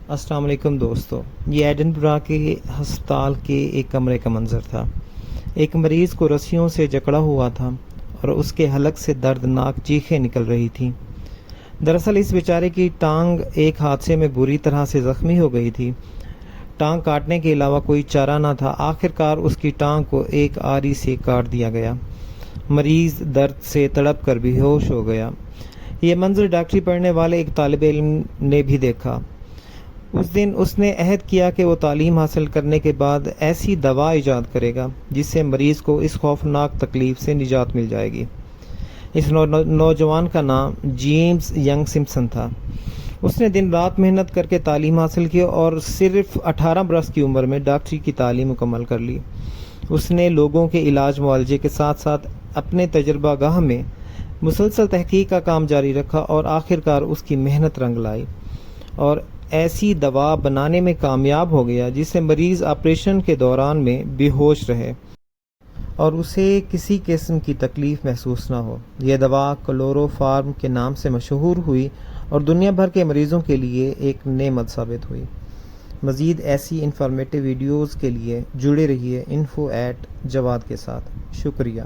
السلام علیکم دوستو، یہ ایڈنبرا کے ہسپتال کے ایک کمرے کا منظر تھا۔ ایک مریض کو رسیوں سے جکڑا ہوا تھا اور اس کے حلق سے دردناک چیخیں نکل رہی تھیں۔ دراصل اس بیچارے کی ٹانگ ایک حادثے میں بری طرح سے زخمی ہو گئی تھی۔ ٹانگ کاٹنے کے علاوہ کوئی چارہ نہ تھا۔ آخرکار اس کی ٹانگ کو ایک آری سے کاٹ دیا گیا۔ مریض درد سے تڑپ کر بے ہوش ہو گیا۔ یہ منظر ڈاکٹری پڑھنے والے ایک طالب علم نے بھی دیکھا۔ اس دن اس نے عہد کیا کہ وہ تعلیم حاصل کرنے کے بعد ایسی دوا ایجاد کرے گا جس سے مریض کو اس خوفناک تکلیف سے نجات مل جائے گی۔ اس نوجوان کا نام جیمز ینگ سمپسن تھا۔ اس نے دن رات محنت کر کے تعلیم حاصل کی اور صرف 18 برس کی عمر میں ڈاکٹری کی تعلیم مکمل کر لی۔ اس نے لوگوں کے علاج معالجے کے ساتھ ساتھ اپنے تجربہ گاہ میں مسلسل تحقیق کا کام جاری رکھا اور آخرکار اس کی محنت رنگ لائی اور ایسی دوا بنانے میں کامیاب ہو گیا جس سے مریض آپریشن کے دوران میں بے ہوش رہے اور اسے کسی قسم کی تکلیف محسوس نہ ہو۔ یہ دوا کلورو فارم کے نام سے مشہور ہوئی اور دنیا بھر کے مریضوں کے لیے ایک نعمت ثابت ہوئی۔ مزید ایسی انفارمیٹیو ویڈیوز کے لیے جڑے رہیے info@jawad کے ساتھ۔ شکریہ۔